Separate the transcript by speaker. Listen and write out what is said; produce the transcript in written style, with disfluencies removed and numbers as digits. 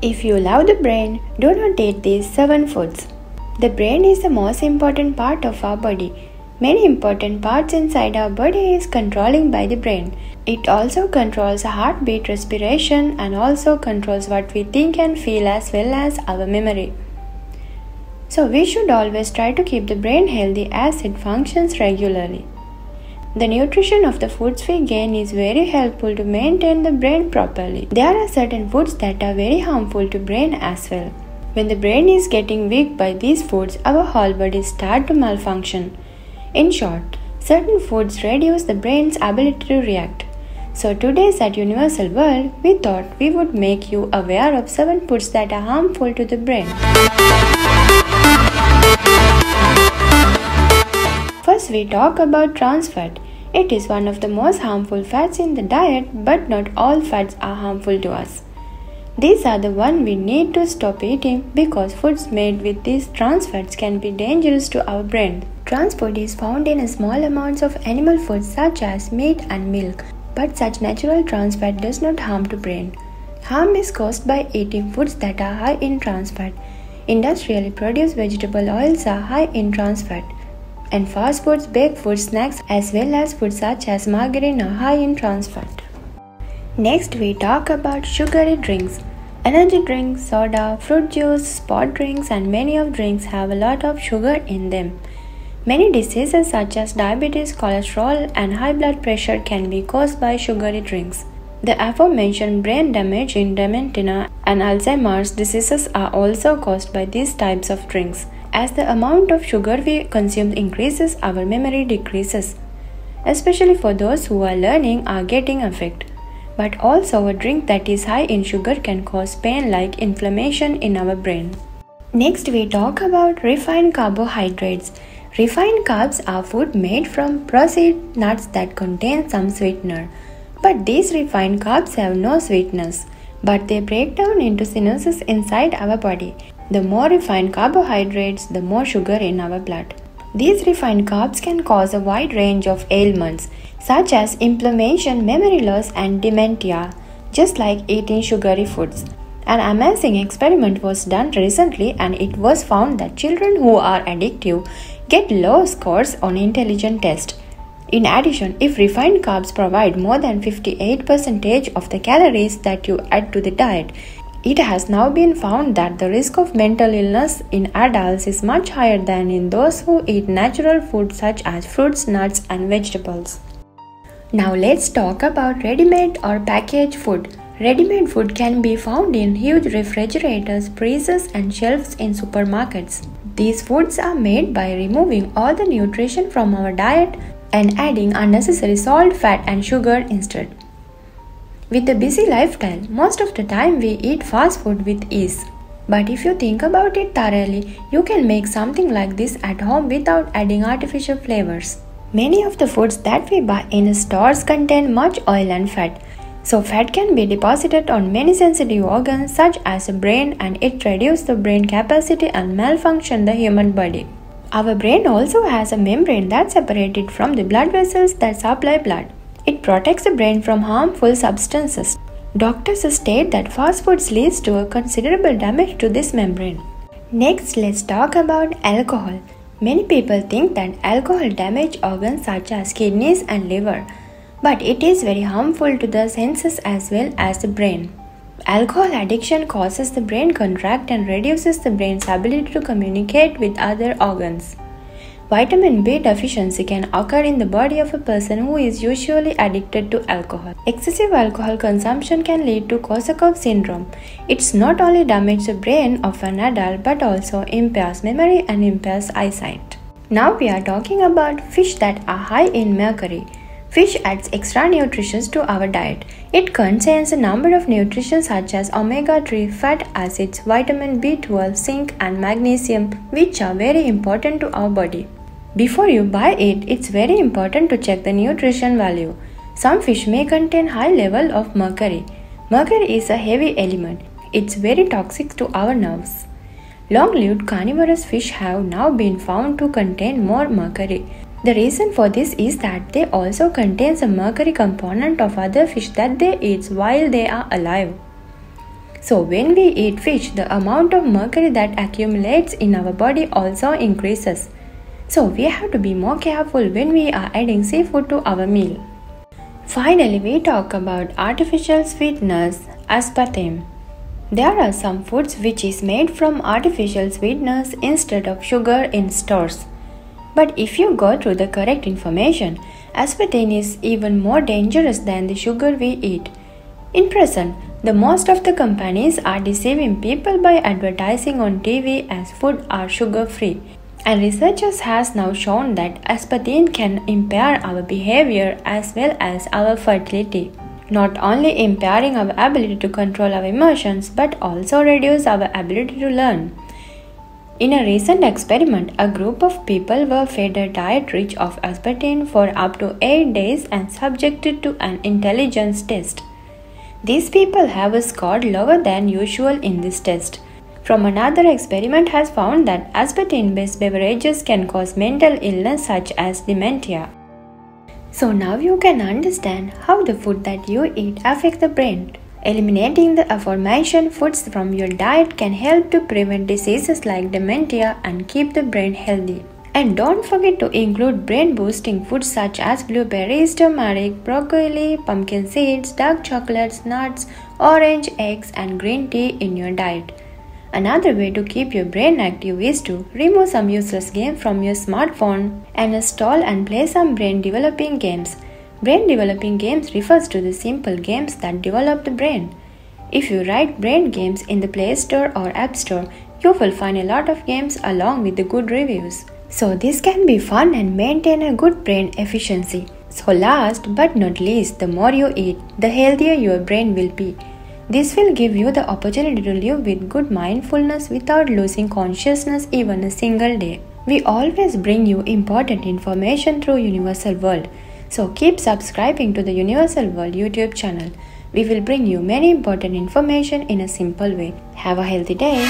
Speaker 1: If you love the brain, do not eat these 7 foods. The brain is the most important part of our body. Many important parts inside our body is controlling by the brain. It also controls our heartbeat, respiration, and also controls what we think and feel as well as our memory. So we should always try to keep the brain healthy as it functions regularly. The nutrition of the foods we gain is very helpful to maintain the brain properly. There are certain foods that are very harmful to brain as well. When the brain is getting weak by these foods, our whole body starts to malfunction. In short, certain foods reduce the brain's ability to react. So today's at Universal World, we thought we would make you aware of 7 foods that are harmful to the brain. First, we talk about trans fat. It is one of the most harmful fats in the diet, but not all fats are harmful to us. These are the ones we need to stop eating because foods made with these trans fats can be dangerous to our brain. Trans food is found in small amounts of animal foods such as meat and milk, but such natural trans fat does not harm the brain. Harm is caused by eating foods that are high in trans fat. Industrially produced vegetable oils are high in trans fat. And fast foods, baked foods, snacks as well as foods such as margarine are high in trans fat. Next, we talk about sugary drinks. Energy drinks, soda, fruit juice, sport drinks and many of drinks have a lot of sugar in them. Many diseases such as diabetes, cholesterol and high blood pressure can be caused by sugary drinks. The aforementioned brain damage in dementia and Alzheimer's diseases are also caused by these types of drinks. As the amount of sugar we consume increases, our memory decreases. Especially for those who are learning or getting affected. But also a drink that is high in sugar can cause pain like inflammation in our brain. Next, we talk about refined carbohydrates. Refined carbs are food made from processed nuts that contain some sweetener. But these refined carbs have no sweetness, but they break down into sinuses inside our body. The more refined carbohydrates, the more sugar in our blood. These refined carbs can cause a wide range of ailments, such as inflammation, memory loss, and dementia, just like eating sugary foods. An amazing experiment was done recently, and it was found that children who are addictive get low scores on intelligence tests. In addition, if refined carbs provide more than 58% of the calories that you add to the diet, it has now been found that the risk of mental illness in adults is much higher than in those who eat natural food such as fruits, nuts, and vegetables. Now let's talk about ready-made or packaged food. Ready-made food can be found in huge refrigerators, freezers, and shelves in supermarkets. These foods are made by removing all the nutrition from our diet and adding unnecessary salt, fat, and sugar instead. With a busy lifestyle, most of the time we eat fast food with ease. But if you think about it thoroughly, you can make something like this at home without adding artificial flavors. Many of the foods that we buy in stores contain much oil and fat. So fat can be deposited on many sensitive organs such as the brain, and it reduces the brain capacity and malfunction the human body. Our brain also has a membrane that's separated from the blood vessels that supply blood. It protects the brain from harmful substances. Doctors state that fast foods leads to a considerable damage to this membrane. Next, let's talk about alcohol. Many people think that alcohol damages organs such as kidneys and liver, but it is very harmful to the senses as well as the brain. Alcohol addiction causes the brain contract and reduces the brain's ability to communicate with other organs. Vitamin B deficiency can occur in the body of a person who is usually addicted to alcohol. Excessive alcohol consumption can lead to Korsakoff syndrome. It's not only damages the brain of an adult but also impairs memory and impairs eyesight. Now we are talking about fish that are high in mercury. Fish adds extra nutrition to our diet. It contains a number of nutrients such as omega-3 fat acids, vitamin B12, zinc and magnesium, which are very important to our body. Before you buy it, it's very important to check the nutrition value. Some fish may contain high level of mercury. Mercury is a heavy element. It's very toxic to our nerves. Long-lived carnivorous fish have now been found to contain more mercury. The reason for this is that they also contain a mercury component of other fish that they eat while they are alive. So when we eat fish, the amount of mercury that accumulates in our body also increases. So we have to be more careful when we are adding seafood to our meal. Finally, we talk about artificial sweeteners, aspartame. There are some foods which is made from artificial sweeteners instead of sugar in stores. But if you go through the correct information, aspartame is even more dangerous than the sugar we eat. In present, the most of the companies are deceiving people by advertising on TV as food are sugar-free. And researchers has now shown that aspartame can impair our behavior as well as our fertility, not only impairing our ability to control our emotions but also reduce our ability to learn. In a recent experiment, a group of people were fed a diet rich of aspartame for up to 8 days and subjected to an intelligence test. These people have scored lower than usual in this test. From another experiment has found that aspartame-based beverages can cause mental illness such as dementia. So now you can understand how the food that you eat affects the brain. Eliminating the aforementioned foods from your diet can help to prevent diseases like dementia and keep the brain healthy. And don't forget to include brain-boosting foods such as blueberries, turmeric, broccoli, pumpkin seeds, dark chocolates, nuts, orange, eggs, and green tea in your diet. Another way to keep your brain active is to remove some useless games from your smartphone and install and play some brain developing games. Brain developing games refers to the simple games that develop the brain. If you write brain games in the Play Store or App Store, you will find a lot of games along with the good reviews. So this can be fun and maintain a good brain efficiency. So last but not least, the more you eat, the healthier your brain will be. This will give you the opportunity to live with good mindfulness without losing consciousness even a single day. We always bring you important information through Universal World. So keep subscribing to the Universal World YouTube channel. We will bring you many important information in a simple way. Have a healthy day.